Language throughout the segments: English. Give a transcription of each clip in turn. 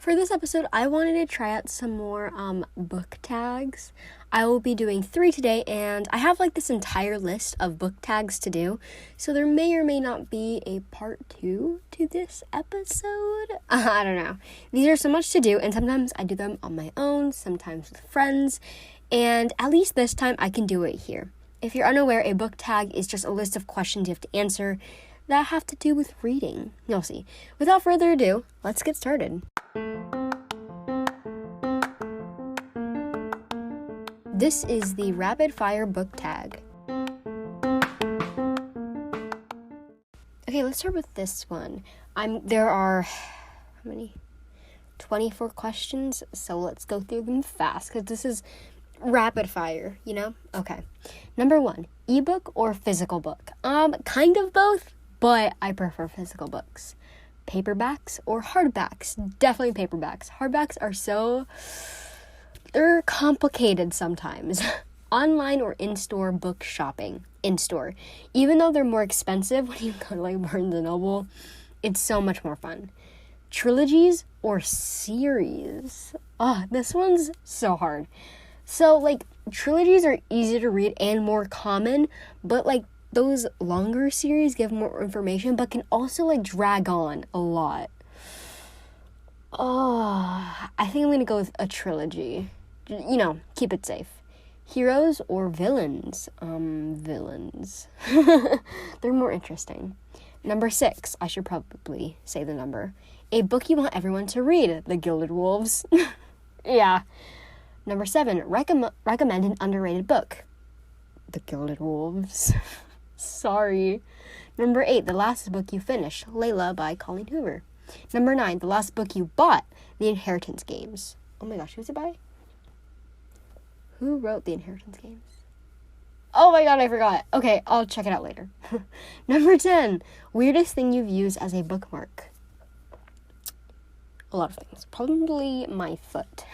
For this episode, I wanted to try out some more book tags. I will be doing 3 today, and I have this entire list of book tags to do, so there may or may not be a part 2 to this episode. I don't know. These are so much to do, and sometimes I do them on my own, sometimes with friends, and at least this time I can do it here. If you're unaware, a book tag is just a list of questions you have to answer that have to do with reading. You'll see. Without further ado, let's get started. This is the rapid fire book tag. Okay, let's start with this one. There are, how many? 24 questions, so let's go through them fast, because this is rapid fire, Okay. Number 1, ebook or physical book? Kind of both, but I prefer physical books. Paperbacks or hardbacks? Definitely paperbacks. Hardbacks are they're complicated sometimes. Online or in-store book shopping? In-store. Even though they're more expensive when you go to Barnes & Noble, it's so much more fun. Trilogies or series? This one's so hard. So, trilogies are easier to read and more common, but, those longer series give more information, but can also, drag on a lot. I think I'm going to go with a trilogy. Keep it safe. Heroes or villains? Villains. They're more interesting. Number 6, I should probably say the number. A book you want everyone to read, The Gilded Wolves. Yeah. Number 7, recommend an underrated book. The Gilded Wolves. Sorry. Number 8, the last book you finished, Layla by Colleen Hoover. Number 9, the last book you bought, The Inheritance Games. Oh my gosh, who's it by? Who wrote The Inheritance Games? Oh my god, I forgot. Okay, I'll check it out later. Number 10, weirdest thing you've used as a bookmark. A lot of things. Probably my foot.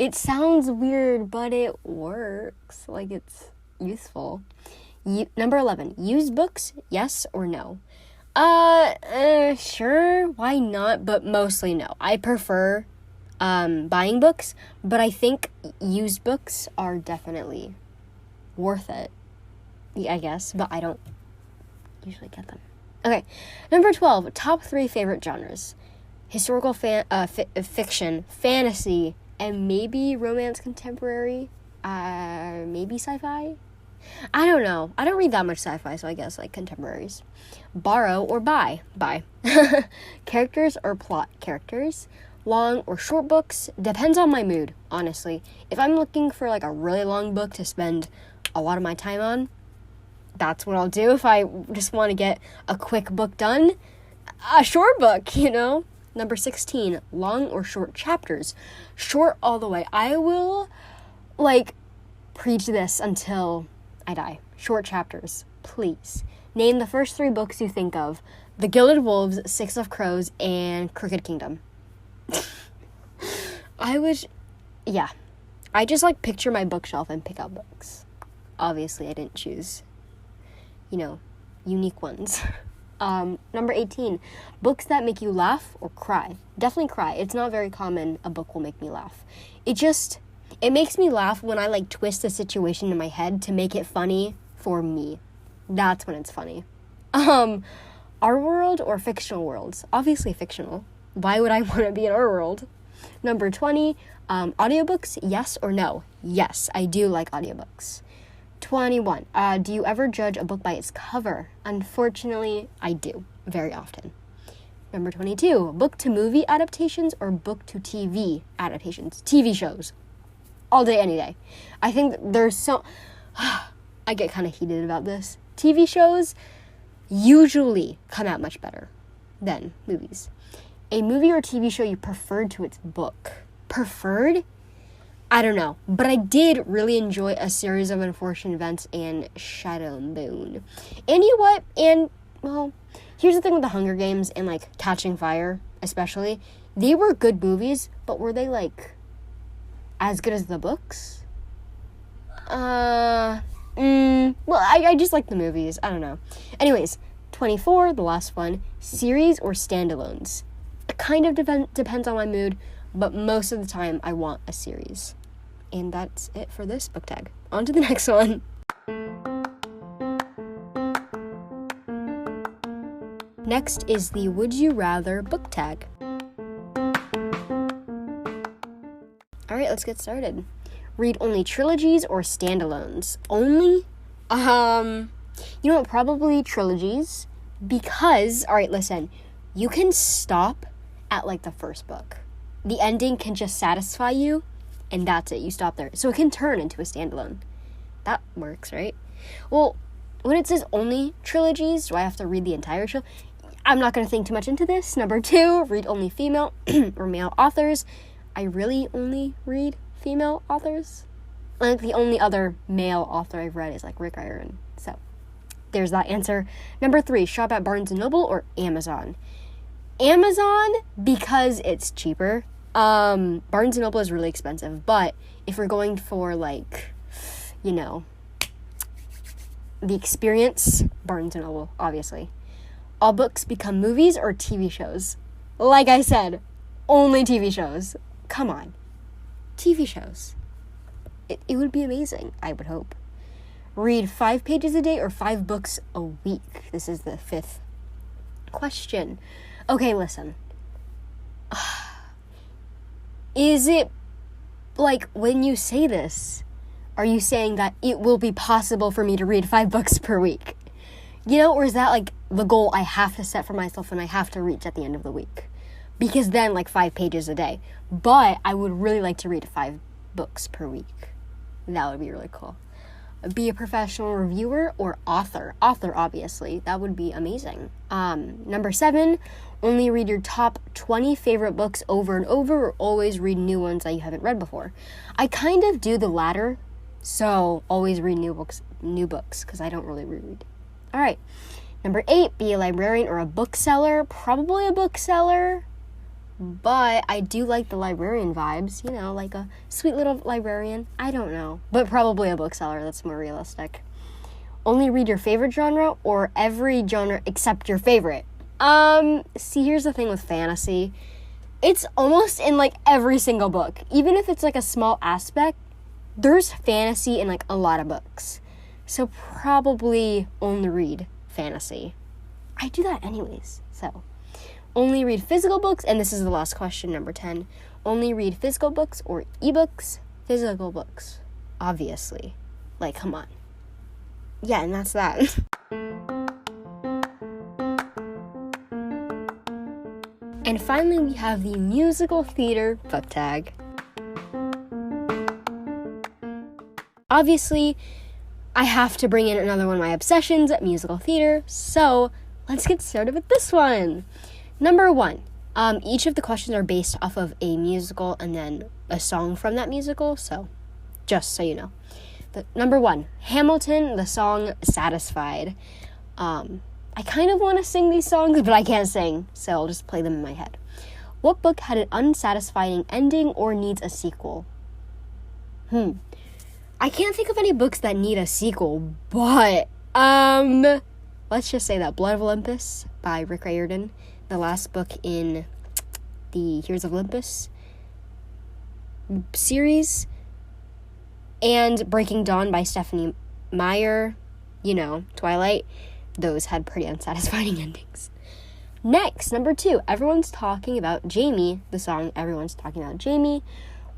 It sounds weird, but it works. It's useful. Number 11, used books, yes or no? Sure, why not? But mostly no. I prefer buying books, but I think used books are definitely worth it. Yeah, I guess, but I don't usually get them. Okay, number 12, top 3 favorite genres. Historical fiction, fantasy, and maybe romance contemporary, maybe sci-fi? I don't know. I don't read that much sci-fi, so I guess contemporaries. Borrow or buy? Buy. Characters or plot? Characters. Long or short books? Depends on my mood, honestly. If I'm looking for a really long book to spend a lot of my time on, that's what I'll do. If I just want to get a quick book done, a short book, Number 16, long or short chapters? Short all the way. I will, preach this until I die. Short chapters, please. Name the first 3 books you think of. The Gilded Wolves, 6 of Crows, and Crooked Kingdom. I just, picture my bookshelf and pick out books. Obviously, I didn't choose, unique ones. Number 18, books that make you laugh or cry. Definitely cry. It's not very common a book will make me laugh. It makes me laugh when I twist the situation in my head to make it funny for me. That's when it's funny. Our world or fictional worlds? Obviously fictional. Why would I want to be in our world? Number 20, audiobooks, yes or no? Yes, I do like audiobooks. 21. Do you ever judge a book by its cover? Unfortunately, I do, very often. Number 22. Book to movie adaptations or book to TV adaptations? TV shows. All day, any day. I think there's I get kind of heated about this. TV shows usually come out much better than movies. A movie or TV show you preferred to its book? Preferred? I don't know, but I did really enjoy A Series of Unfortunate Events and Shadow and Bone. And you know what? Here's the thing with the Hunger Games and, Catching Fire, especially. They were good movies, but were they, as good as the books? I just like the movies. I don't know. Anyways, 24, the last one. Series or standalones? It kind of depends on my mood, but most of the time I want a series. And that's it for this book tag. On to the next one. Next is the Would You Rather book tag. Alright, let's get started. Read only trilogies or standalones? Only? You know what, probably trilogies. Because, alright, listen, you can stop at like the first book. The ending can just satisfy you, and that's it, you stop there. So it can turn into a standalone. That works, right? Well, when it says only trilogies, do I have to read the entire trilogy? I'm not going to think too much into this. Number 2, read only female or male authors. I really only read female authors. Like, the only other male author I've read is like Rick Riordan. So, there's that answer. Number 3, shop at Barnes & Noble or Amazon. Amazon, because it's cheaper. Barnes & Noble is really expensive, but if we're going for like, you know, the experience, Barnes & Noble, obviously. All books become movies or TV shows? Like I said, only TV shows. Come on. TV shows. It would be amazing, I would hope. Read 5 pages a day or 5 books a week? This is the 5th question. Okay, listen. Is it, like, when you say this, are you saying that it will be possible for me to read 5 books per week? You know, or is that, like, the goal I have to set for myself and I have to reach at the end of the week? Because then, like, 5 pages a day. But I would really like to read 5 books per week. That would be really cool. Be a professional reviewer or author? Author, obviously. That would be amazing. Number 7, only read your top 20 favorite books over and over, or always read new ones that you haven't read before. I kind of do the latter, so always read new books, because I don't really reread. All right. Number 8, be a librarian or a bookseller. Probably a bookseller, but I do like the librarian vibes, you know, like a sweet little librarian. I don't know, but probably a bookseller. That's more realistic. Only read your favorite genre or every genre except your favorite? See, here's the thing with fantasy. It's almost in, like, every single book. Even if it's, like, a small aspect, there's fantasy in, like, a lot of books. So probably only read fantasy. I do that anyways, so. Only read physical books, and this is the last question, number 10. Only read physical books or ebooks? Physical books, obviously. Like, come on. Yeah, and that's that. And finally, we have the musical theater book tag. Obviously, I have to bring in another one of my obsessions, musical theater, so let's get started with this one. Number 1, each of the questions are based off of a musical and then a song from that musical, so just so you know. Number 1, Hamilton, the song Satisfied. I kind of want to sing these songs, but I can't sing, so I'll just play them in my head. What book had an unsatisfying ending or needs a sequel? I can't think of any books that need a sequel, but, let's just say that Blood of Olympus by Rick Riordan, the last book in the Heroes of Olympus series, and Breaking Dawn by Stephanie Meyer, you know, Twilight, those had pretty unsatisfying endings. Next, number 2, Everyone's Talking About Jamie, the song Everyone's Talking About Jamie.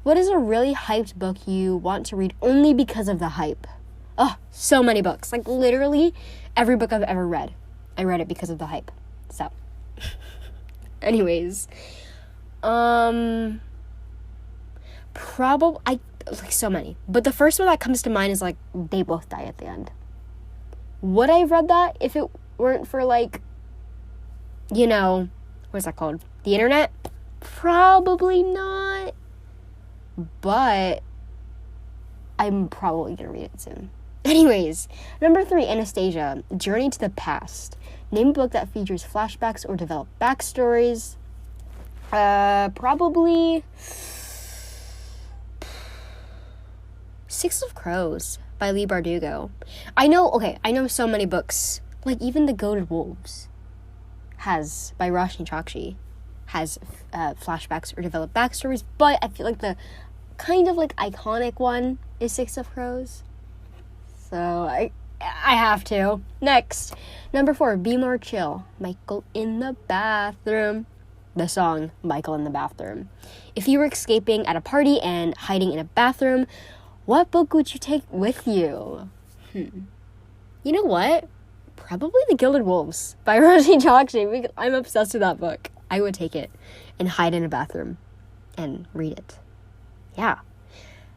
What is a really hyped book you want to read only because of the hype? Oh, so many books. Like, literally every book I've ever read, I read it because of the hype. So, anyways, probably, like, so many. But the first one that comes to mind is, like, They Both Die at the End. Would I have read that if it weren't for, like, you know, what's that called? The internet? Probably not. But I'm probably going to read it soon. Anyways, number 3, Anastasia, Journey to the Past. Name a book that features flashbacks or developed backstories. Probably Six of Crows by Leigh Bardugo. I know so many books. Like, even The Goated Wolves by Roshni Chokshi has flashbacks or developed backstories, but I feel like the kind of like iconic one is Six of Crows. So I have to. Next, number 4, Be More Chill. Michael in the Bathroom. The song Michael in the Bathroom. If you were escaping at a party and hiding in a bathroom, what book would you take with you? You know what? Probably The Gilded Wolves by Rosie Chokshi, because I'm obsessed with that book. I would take it and hide in a bathroom and read it. Yeah.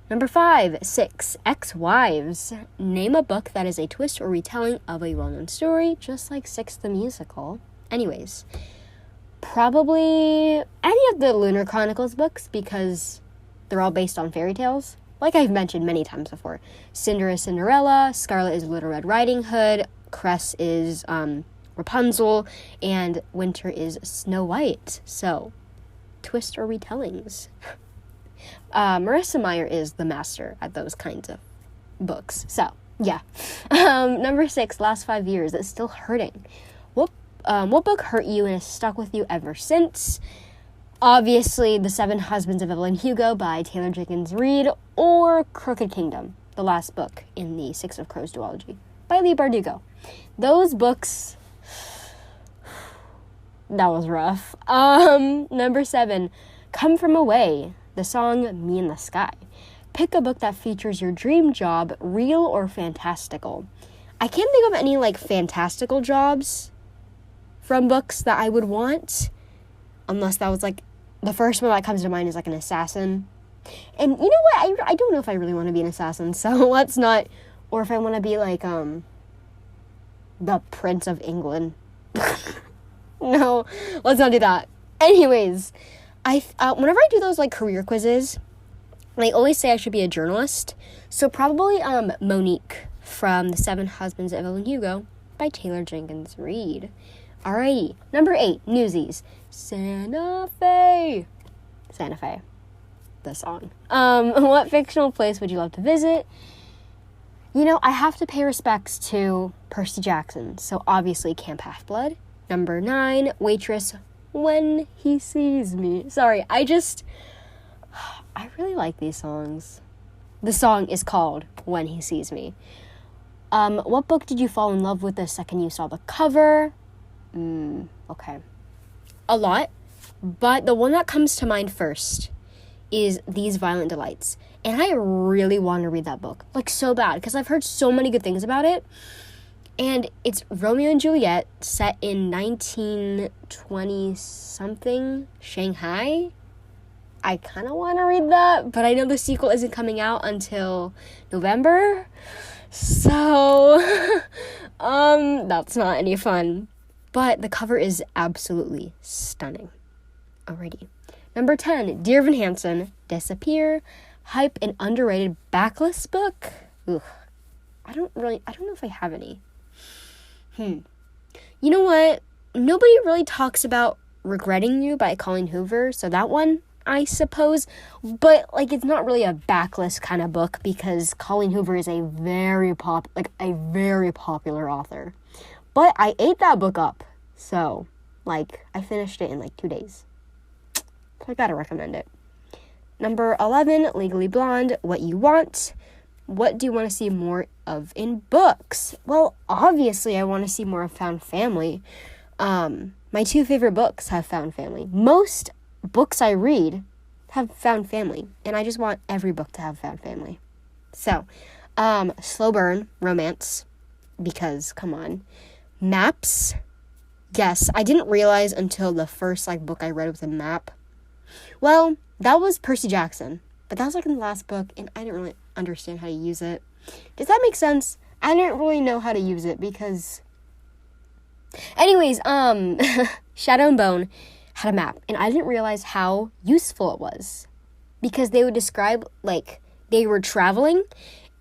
Number 5, 6, Ex-Wives. Name a book that is a twist or retelling of a well-known story, just like Six the Musical. Anyways, probably any of the Lunar Chronicles books, because they're all based on fairy tales. Like I've mentioned many times before. Cinder is Cinderella, Scarlet is Little Red Riding Hood, Cress is Rapunzel, and Winter is Snow White. So, twist or retellings. Marissa Meyer is the master at those kinds of books. So, yeah. Number 6, Last 5 Years. It's Still Hurting. What book hurt you and has stuck with you ever since? Obviously, The 7 Husbands of Evelyn Hugo by Taylor Jenkins Reid, or Crooked Kingdom, the last book in the Six of Crows duology by Leigh Bardugo. Those books, that was rough. Number 7, Come From Away, the song Me in the Sky. Pick a book that features your dream job, real or fantastical. I can't think of any, fantastical jobs from books that I would want, unless that was, the first one that comes to mind is, an assassin. And you know what? I don't know if I really want to be an assassin, so let's not, or if I want to be, the Prince of England. No, let's not do that. Anyways, whenever I do those, career quizzes, I always say I should be a journalist, so probably, Monique from The 7 Husbands of Evelyn Hugo by Taylor Jenkins Reid. Alrighty, number 8, Newsies. Santa Fe, the song. What fictional place would you love to visit? I have to pay respects to Percy Jackson, so obviously Camp Half-Blood. Number 9, Waitress, When He Sees Me. Sorry, I really like these songs. The song is called When He Sees Me. What book did you fall in love with the second you saw the cover? Okay. A lot, but the one that comes to mind first is These Violent Delights. And I really want to read that book, so bad, because I've heard so many good things about it. And it's Romeo and Juliet set in 1920-something Shanghai. I kind of want to read that, but I know the sequel isn't coming out until November. So, that's not any fun. But the cover is absolutely stunning. Alrighty. Number 10, Dear Evan Hansen, Disappear, hype and underrated backlist book. Ugh. I don't know if I have any. You know what? Nobody really talks about Regretting You by Colleen Hoover, so that one, I suppose. But, it's not really a backlist kind of book because Colleen Hoover is a very popular author. But I ate that book up. So, I finished it in 2 days. So I gotta recommend it. Number 11, Legally Blonde, What You Want. What do you want to see more of in books? Well, obviously I want to see more of Found Family. My 2 favorite books have Found Family. Most books I read have Found Family. And I just want every book to have Found Family. So, Slow Burn, romance. Because, come on. Maps. Yes, I didn't realize until the first, book I read was a map. Well, that was Percy Jackson. But that was, in the last book, and I didn't really understand how to use it. Does that make sense? I didn't really know how to use it because... Anyways, Shadow and Bone had a map, and I didn't realize how useful it was. Because they would describe, they were traveling,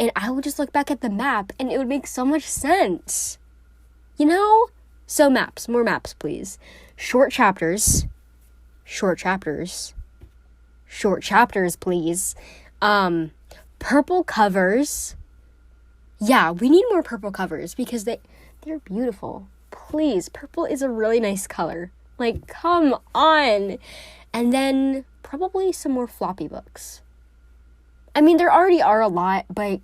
and I would just look back at the map, and it would make so much sense. So maps, more maps, please. Short chapters, please. Purple covers. Yeah, we need more purple covers because they're beautiful. Please, purple is a really nice color. Like, come on. And then probably some more floppy books. I mean, there already are a lot, but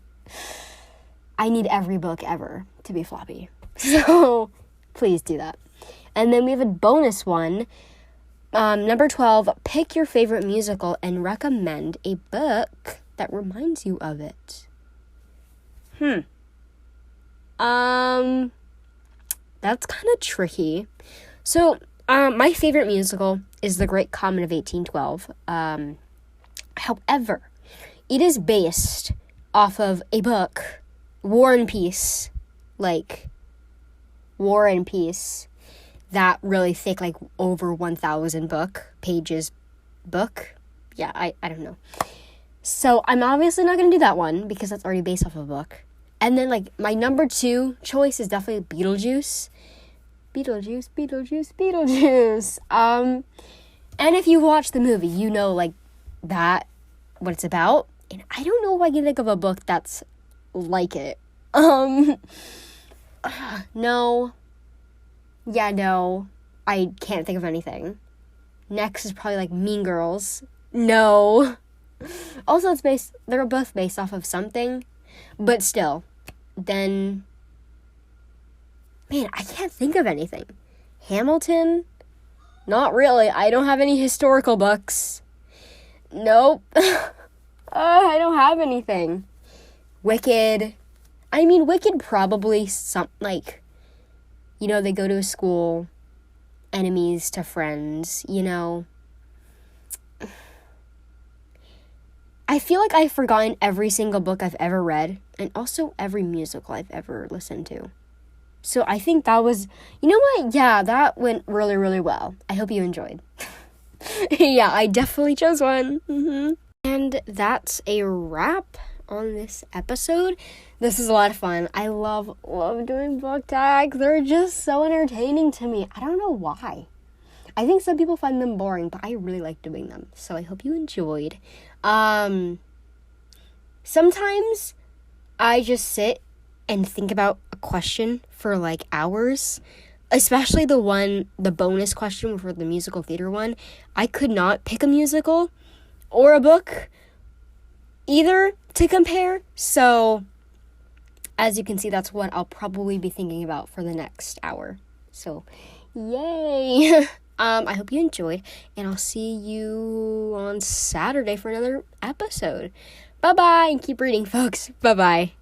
I need every book ever to be floppy. So please do that. And then we have a bonus one. Number 12, pick your favorite musical and recommend a book that reminds you of it. That's kind of tricky. So, my favorite musical is The Great Comet of 1812. However, it is based off of a book, War and Peace, that really thick, like over 1,000 pages book. Yeah, I don't know. So I'm obviously not going to do that one because that's already based off of a book. And then, like, my number 2 choice is definitely Beetlejuice. Beetlejuice. And if you watch the movie, you know, like, that, what it's about. And I don't know if I can think of a book that's like it. No. Yeah, no. I can't think of anything. Next is probably, like, Mean Girls. No. Also, they're both based off of something. But still, then, man, I can't think of anything. Hamilton? Not really. I don't have any historical books. Nope. I don't have anything. Wicked. I mean, Wicked probably they go to a school, enemies to friends, I feel like I've forgotten every single book I've ever read and also every musical I've ever listened to. So I think that was, you know what? Yeah, that went really, really well. I hope you enjoyed. Yeah, I definitely chose one. Mm-hmm. And that's a wrap on this episode. This is a lot of fun. I love doing book tags. They're just so entertaining to me. I don't know why. I think some people find them boring, but I really like doing them. So I hope you enjoyed. Sometimes I just sit and think about a question for like hours, especially the bonus question for the musical theater one. I could not pick a musical or a book either to compare. So as you can see, that's what I'll probably be thinking about for the next hour. So yay. I hope you enjoyed, and I'll see you on Saturday for another episode. Bye-bye, and keep reading, folks. Bye-bye.